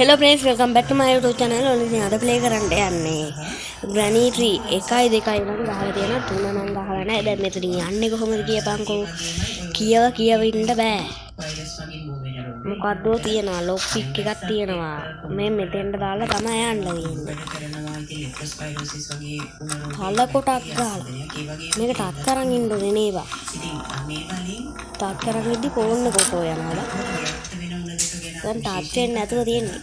Hello friends, welcome back to my YouTube channel. ඔන්න අද play කරන්න යන්නේ Granny Tree 1 2 නම් ගහලා තියෙනවා 3 නම් ගහලා නැහැ. දැන් මෙතන යන්නේ කොහොමද කියපන්කෝ. කියව ඉන්න බෑ. මොකද්ද තියෙනවා ලොක් පික් එකක් තියෙනවා. මේ මෙතෙන්ට දාලා තමයි යන්න තියෙන්නේ. හල කොටක් ගහලා. මේක ටක් කරන් ඉන්න ඕනේ නේවා. ටක් කරන් ඉද්දි ෆෝන් එක කොටෝ යනවා. දැන් ටච් වෙන්නේ නැතුව තියෙන්නේ.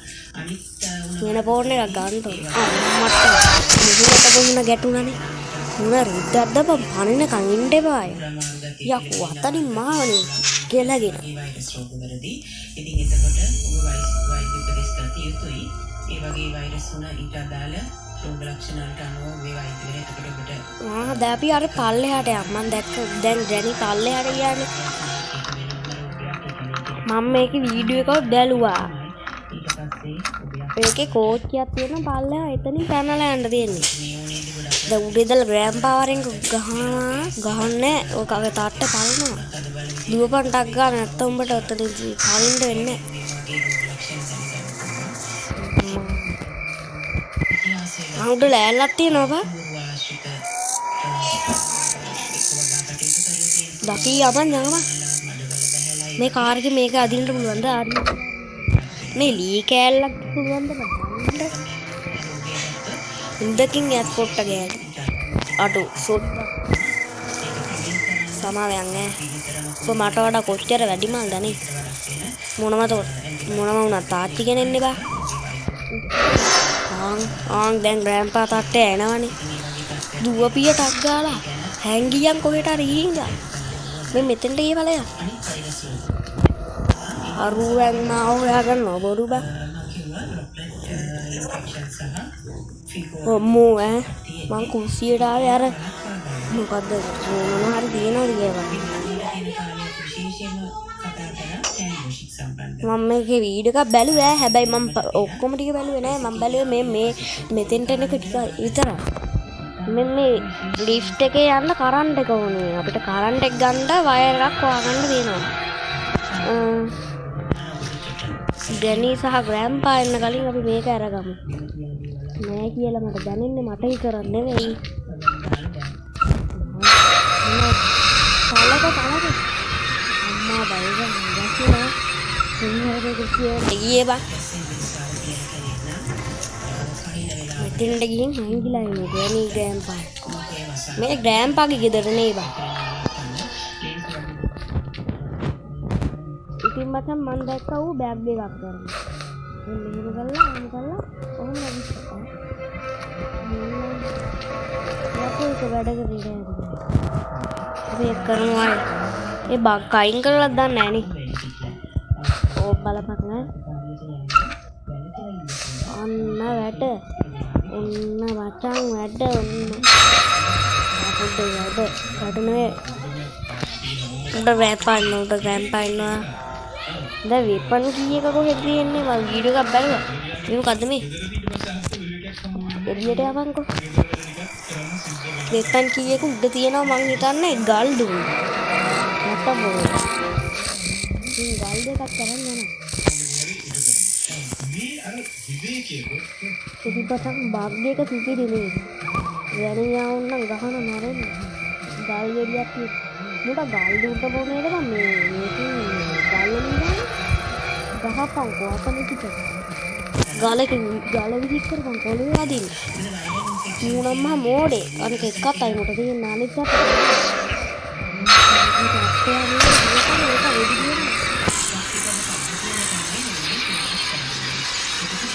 වෙන ෆෝන් එකක් ගන්න ඕනේ. මට මුහුණට ගැටුණානේ. මුණ රිද්දක්ද බං පණිනකන් ඉන්න එපාය. යකෝ අතනින් මාවනේ ගෙලගෙන. ඉතින් එතකොට ඔබ වෛද්‍ය උපදෙස් ගත යුතුයි. ඒ වගේ වෛරස් වුණ ඊට අදාළ රෝග ලක්ෂණ වලට අනුව මේ වෛද්‍යවරයා එතකොට ඔබට දැන් අපි අර පල්ලෙහාට යන්න. මම දැක්ක දැන් ග්‍රැනි පල්ලෙහාට ගියානේ. මම මේකේ වීඩියෝ එකක් බැලුවා. ඒකේ කෝච්චියක් තියෙන පල්ලෙහා එතනින් පැනලා යන්න තියෙන්නේ. දැන් උඩ ඉඳලා ග්‍රෑන්පා වරෙන් ගහන්නේ ඔය කගේ තාට්ට පලනවා. දුවපන්ටක් ගන්න නැත්නම් උඹට ඔතන පලින්න වෙන්නේ නැහැ. උඩ ලෑල්ලක් තියෙනවා බා. දකි යමන් යනවා. මේ කාර් එකේ මේක අදින්න පුළුවන්ද? මේ ලී කෑල්ලක් පුළුවන්ද බලන්න. ඉන්දකින් යත් පොට්ට ගෑන. අඩු සොත් සමාවයන් ඈ. ඔබ මට වඩා කොච්චර වැඩිමල්ද නේ? මොනවද වුණත් තාත්ති කෙනෙන්නේ බා. දැන් ග්‍රෑන්පා තාත්තේ එනවනේ. දුවපිය ටක් ගාලා හැංගියන් කොහෙට හරි ගිහින්දා. මේ මෙතෙන්ට ගිය බලය. අරුවෙන් මාව හොයාගන්නවා බොරු බා. මොෝ ඈ මං කුස්සියට ආවේ අර මොකද්ද මොනවා හරි තියනවද කියලා. මම මේකේ වීඩියෝ එකක් බැලුවා. හැබැයි මම ඔක්කොම ටික බැලුවේ නෑ. මම බැලුවේ මේ මෙතෙන්ට එන එක ටික විතරයි. මේ ලිෆ්ට් එකේ යන්න කරන්ට් එක ඕනේ. අපිට කරන්ට් එක ගන්න වයර් එකක් හොයාගන්න තියෙනවා. ග්‍රැනි සහ ග්‍රෑන්පා එන්න කලින් අපි මේක අරගමු. නෑ කියලා මට දැනෙන්නේ මට විතරක් නෙවෙයි. අම්මා බයිගන් දැක්කේ මොනවද කියන්නේ ගියේ බා. මෙතෙන්ට ගිහින් හංගිලා ඉන්නේ ග්‍රැනි ග්‍රෑන්පා. මේ ග්‍රෑන්පාගේ ගෙදර නේ බා. ඉතින් මචං මම දැක්කා ඌ බෑග් එකක් කරනවා. මෙහෙම කළා ඔහොම ලැබිච්චා. යකෝ වැඩ කරගෙන මේක කරනවා. ඒ බග් අයින් කරලා දාන්න නෑනේ. ඕ බලපන් නෑ. ඔන්න වැඩ. ඔන්න මචං වැඩ ඔන්න. අපුඩ වැඩ නේ. උඩ ග්‍රෑන්පා ඉන්නවා. දැන් වෙපන් කීයක කොහෙද තියෙන්නේ? මම වීඩියෝ එකක් බැලුවා. මේ මොකද්ද මේ? එළියට යවන්කෝ. වෙපන් කීයක උඩ තියෙනවා මං හිතන්නේ ගල් දුන්න. නැත්තම් මොකද? ඉතින් ගල් දෙකක් කරන් යනවා. පිටිපස්සක් බග් එක පිටිදි නේ. යණියා වුණා ගහන මරන්න. ගල් ගෙඩියක් මුඩ ගල් දුන්න පොනේද මම මේකේ ගල් වලින් ගහපන් කොහොමද පිට ගල විදිහට කරපන් කොළේ අදින්න මුණම්ම මෝඩේ අනික එකක් අය මොකද තියෙන අනිත් පැත්ත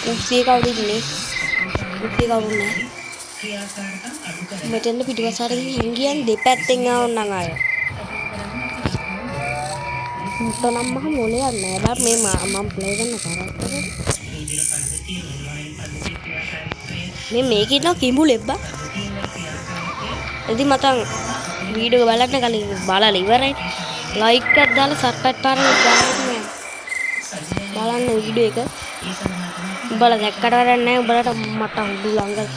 කුස්සිය කවුද ඉන්නේ කුස්සිය කවුද නැහැ මෙතෙන් පිටිපස්සට ගිහින් දෙපැත්තෙන් ආවොත් අය මුතනම් මහ මොලේ යන්නේ බා මේ මම ප්ලේ කරන කරත්තර මේක ඉන්න කිඹුලෙක් බා. ඉතින් මතන් වීඩියෝ බලන්න කලින් බලලා ඉවරයි. ලයික් එකක් දාලා සබ්ස්ක්‍රයිබ් කරන්න බලන්න වීඩියෝ එක. උඹලා දැක්කට වැඩක් නැහැ. උඹලට මට හුදු ළඟ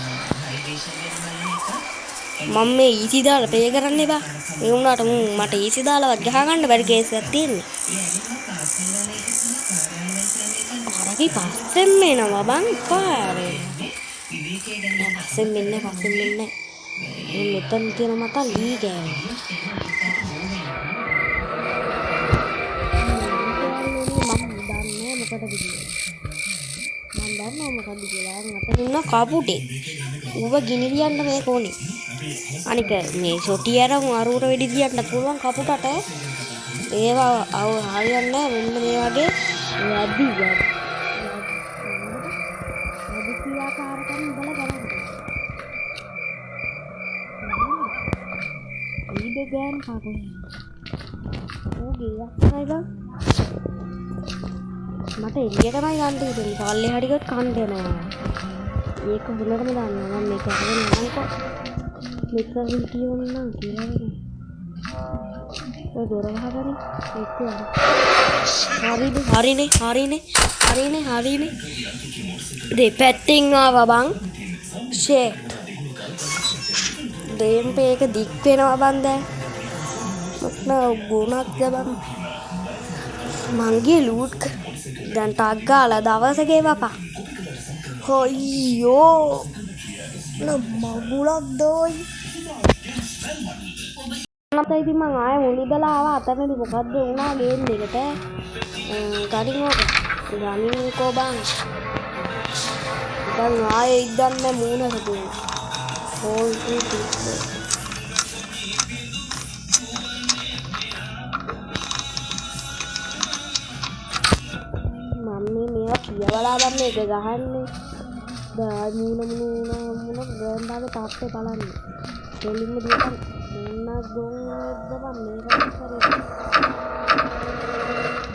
මම මේ ඊසි දාලා ප්ලේ කරන්නේ බා. ඒ වුණාට මට ඊසි දාලවත් ගහ ගන්න බැරි කේස් එකක් තියෙන්නේ. අර අපි පස්සෙන් එනවා බං පාරේ. පස්සෙන් මෙන්න මෙතන තියෙන මත ලී ගෑව. මම දන්නවා මොකද කියලා. මට දුන්න කපුටේ. ඌව ගිනි ලියන්න මේ කොනේ. අනික මේ සොටි අරන් අරුර වෙඩි දියන්න පුළුවන් කපුටට. ඒවා හරියන්නේ මෙන්න මේ වගේ වැඩි ක්‍රියාකාරකම් ඉඳලා බලන්න. ඊද ගෑම් කපුටේ. ඕගේ යස්සයි මට එළියටමයි යන්න ඉතින් පල්ලේ හරියට කන්න යනවා. ඒක හොඳටම දන්නවා මම මේක අරගෙන යනකොට මේක වීඩියෝ නම් කියලා නේද? ඒ දොර වහගන්න ඒක හරිනේ. දෙපැත්තෙන් ආවා බං. ෂේට්. දෙම්පේ එක දික් වෙනවා බං දැන්. මට ගුණක් ගබන්. මංගේ ලූට් දැන් ටක් ගාලා දවස ගෙවපා. හොයියෝ මගුලක් දෝයි. නැත්නම් ඉතින් මං ආයෙ මුලිදලා ආවා අතනදී මොකද්ද වුණා ගේම් එකට. ගනින්කෝ බං. දැන් ආයෙ ඉදන්න මූණට දුන්න. හොල් ටීට්. මේවා කියවලා ගන්න එක ගහන්නේ. දැන් මුණ ගෑම්බාගේ තාත්තේ බලන්න. දෙලින්ම දියපන් මොන ගොන්ද බම් මේක කරේ.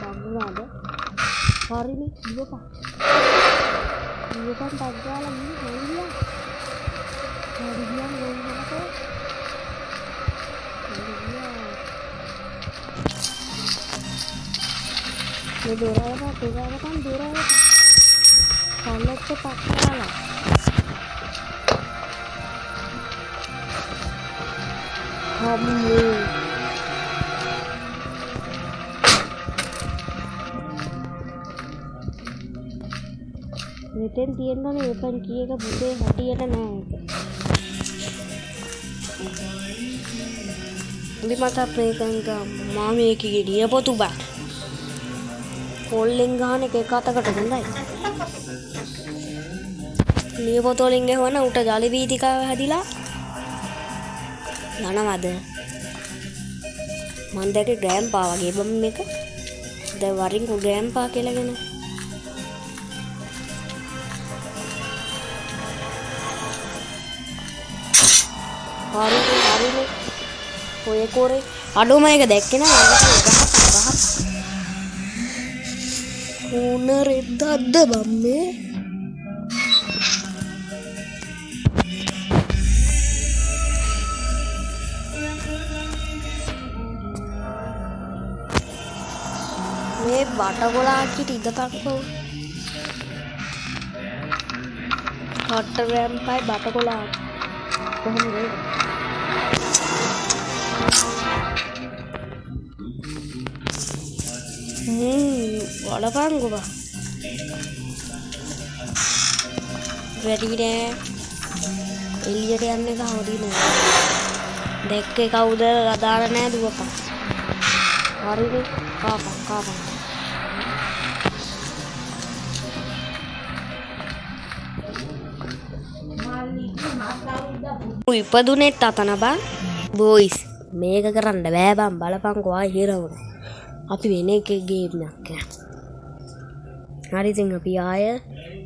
බම්මුලාද? හරිනේ ඉවපන්. ටක් ගාලා ඉන්නේ හොලියා. හරියන් ගොන්නකට. මේ දොරවල් කල්ලෙත් පක්කලා හම්මේ මෙතෙන් තියෙනනේ ඕපන් කී එක පුතේ හටියට නෑ ඒක මට ප්‍රේකංග මාමේකගේ නියපොතු බා කොල්ලෙන් ගහන එක අතකට හොඳයි. නියපොතෝලින් ගහන උට ජලි වීදිකාව හැදිලා යනවද? මන් දැක්කේ ග්‍රෑම්පා වගේ බම් මේක. දැන් වරින් ග්‍රෑම්පා කියලාගෙන. හරිනේ. ඔය කොරේ අඩෝම එක දැක්කේ නෑ ගහපන්. ඕන රෙද්දක්ද බම්මේ? මේ බටගොලාකිට ඉදපක්කෝ. හොට් රැම්පයි බටගොලා කොහොමද? වලපංගුව වැඩි නෑ. එළියට යන්න එක හොඳයි නෑ. දැක්කේ කවුද අදාළ නෑ දුවපන්. හරිනේ කාපන්. ඉපදුනෙත් අතන බං. බොයිස් මේක කරන්න බෑ බං බලපංකෝ ආයෙ හිරවුන. අපි වෙන එකේ ගේම් එකක් හරි ඉතින් අපි ආය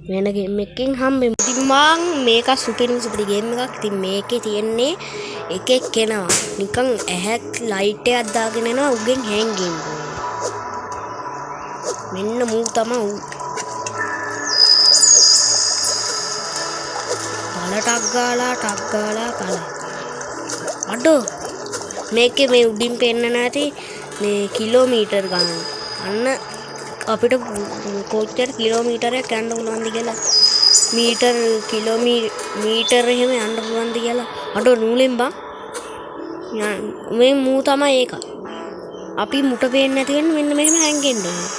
වෙන ගේම් එකකින් හම්බෙමු. ඉතින් මං මේක සුපර් ගේම් එකක්. ඉතින් මේකේ තියෙන්නේ එකෙක් කෙනා නිකන් ඇහක් ලයිට් එකක් දාගෙන යනවා උගෙන් හැංගෙන්න. මෙන්න මූ තමයි ඌ. ටක් ගාලා කල. අඩෝ මේකේ මේ උඩින් පෙන්න නැති මේ කිලෝමීටර් ගණන්. අන්න අපිට කොච්චර කිලෝමීටරයක් යන්න පුළුවන්ද කියලා. මීටර එහෙම යන්න පුළුවන්ද කියලා. අඩෝ නූලෙන් බං. මේ මූ තමයි ඒක. අපි මුට පේන්නේ නැති වෙන්න මෙන්න මෙහෙම හැංගෙන්න ඕනේ.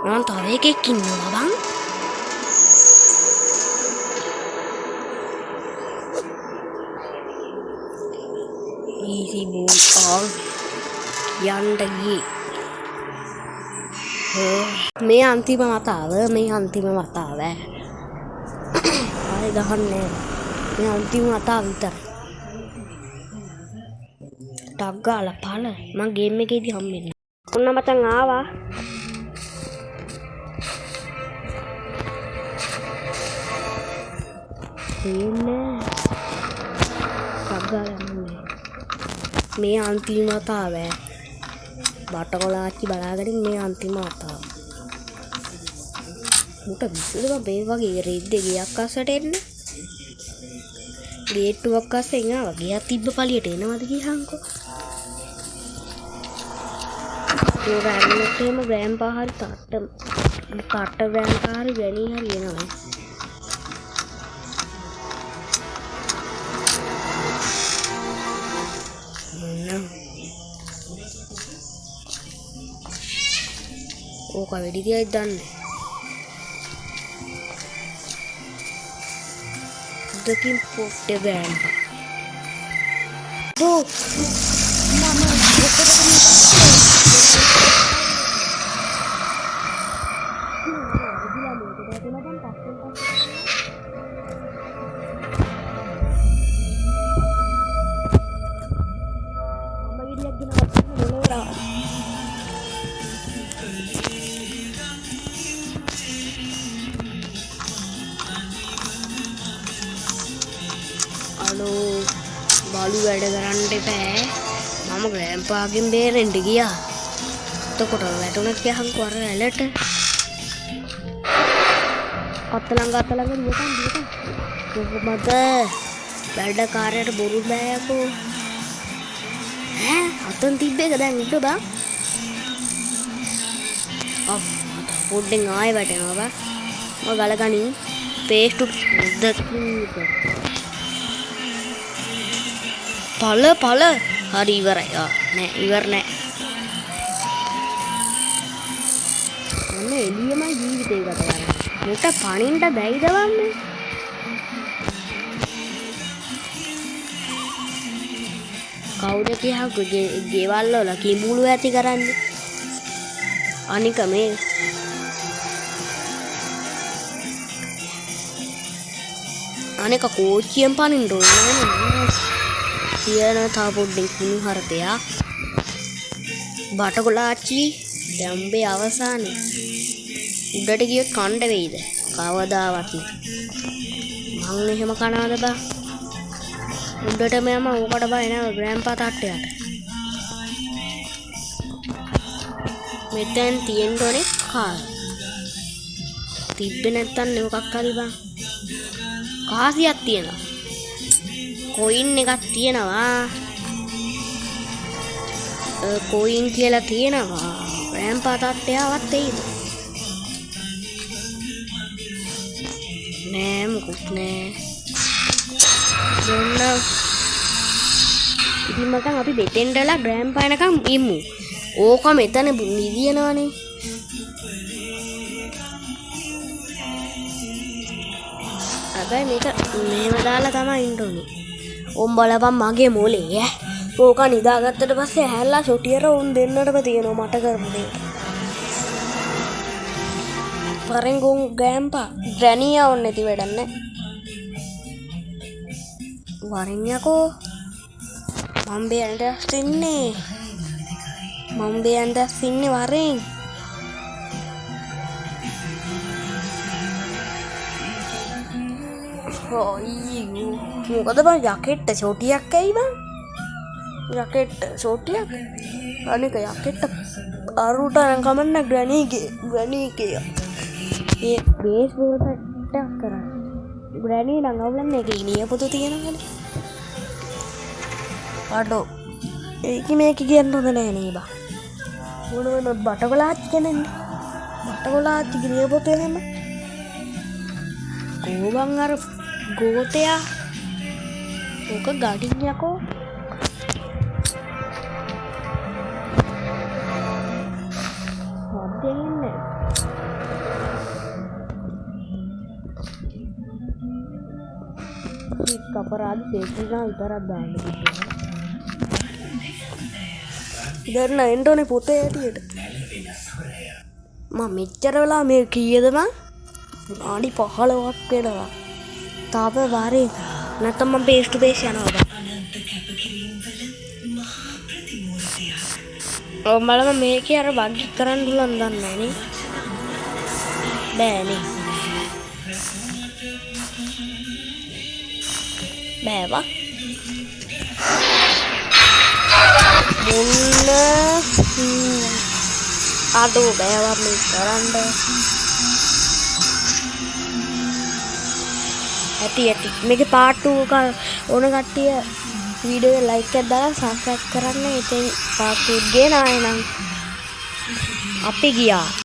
මම තව එකෙක් ඉන්නවා බං. easy ball all යන්න ගියේ. මේ අන්තිම වතාව ආයෙ ගහන්නේ මේ අන්තිම වතාව විතරයි. ටක් ගාලා පළ මං ගේම් එකේදී හම්බෙන්නේ. ඔන්න මචං ආවා. ඉන්නේ ටක් ගාලා යන්නේ. මේ අන්තිම වතාව බටකොලාච්චි බලාගෙන මේ අන්තිම වතාව. මුට විසුලුව මේ වගේ රෙද්ද ගියක් අස්සට එන්නේ. ගේට්ටුවක් අස්සෙන් ආවා. ගියක් තිබ්බ පළියට එනවද කියහන්කෝ. ඒ රැන්නට එහෙම ග්‍රෑම්පා හරි කට ග්‍රෑම්පා හරි ග්‍රැනී හරි එනවා. ඕක වෙඩි තියයි දන්නේ. දෙකින් පොට්ටේ ග්‍රෑම්පා. දෝ බලු වැඩ කරන්න එපෑ. මම ග්‍රෑම්පාගෙන් බේරෙන්න ගියා. එතකොට වැටුණා කියහන්කෝ අර ඇලට. අතලංග දියකන්. කොහොමද වැඩ කාර්යයට බොරු බෑයකෝ. අතන් තිබ්බ එක දැන් ඉන්න බා. පොඩ්ඩෙන් ආයෙ වැටෙනවා බා. මම ගලගනින් පේස්ට් දෙකකින් පළ හරි ඉවරයි. නෑ ඉවර නෑ. ඔන්න එළියමයි ජීවිතේ ගත කරන්නේ. මුට පණින්න බැයිද වන්නේ? කවුද කියහකෝ ගෙවල් වල කිඹුළු ඇති කරන්නේ. අනික මේ අනික කෝච්චියෙන් පනින්න ඕනේ. කියන තා පොඩ්ඩෙන් කුණු හරපයක්. බටකොලාච්චි දැම්බේ අවසානේ. උඩට ගියොත් කණ්ඩ වෙයිද? කවදාවත් නෑ. මං එහෙම කනවාද බා? උඩට මම ඕකට බය නෑ ග්‍රෑම්පා තට්ටයට. මෙතෙන් තියෙන්න ඕනේ කාර්. තිබ්බේ නැත්තම් මොකක් හරි බං. කාසියක් තියෙනවා. කොයින් එකක් තියෙනවා. කොයින් කියලා තියෙනවා. ග්‍රෑම්පා තට්ටයවත් එයිද? නෑ මොකුත් නෑ. දෙන්න. ඉතින් මචං අපි බෙටෙන්ඩලා ග්‍රෑම්පා එනකම් ඉමු. ඕක මෙතන නිදියනවනේ. හැබැයි මේක මෙහෙම දාලා තමයි ඉන්න ඕනේ. උන් බලපන් මගේ මොලේ ඈ. ඕක නිදාගත්තට පස්සේ ඇහැල්ලා සොටියර උන් දෙන්නටම තියෙනවා මට කරපු දේ. පරෙන්ගුන් ගෑම්පා ග්‍රැනියා ඔන්න නැති වැඩක් නැහැ. වරින් යකෝ මම බෑන්ඩස් ඉන්නේ වරින්. මොකද බං යකෙට්ට ෂොටියක් ඇයි බං? යකෙට්ට ෂොටියක් අනික යකෙට්ට අරුට නම් කමන්න ග්‍රැනීගේ ඒ බේස් බෝල් පැට්ටක් කරා. ග්‍රැනී නම් අවුලන්නේ ඒක ඉනිය පොතු තියෙනවනේ. අඩෝ ඒක මේක කියන්න හොඳ නෑ නේ බා. මොනවද බටකොලාච්චි කියන්නේ? බටකොලාච්චි ගිනිය පොතු එහෙම. කොහොමන් අර ගෝතයා ඕක ගඩින් යකෝ. හොද්දෙන්නේ කපරාදි සේක්‍රිනා විතරක් දාන්න ඉදරන එන්ටෝනේ පොතේ ඇටියට මෙච්චර වෙලා මේ කීයද මං ආඩි 15ක් වෙනවා තාප වාරේ නැත්තම් මම පේස් ටු පේස් යනවා බලම මේකේ අර බග් කරන්න පුළුවන් දන්නේ නේ බෑනේ බෑවා මුන්න අඩෝ බෑවා මේ කරන්න ඇති මේක පාර්ට් 2 ඕන කට්ටිය වීඩියෝ එක ලයික් එකක් දාලා සබ්ස්ක්‍රයිබ් කරන්න ඉතින් පාර්ට් 2 ගේ නාය නම් අපි ගියා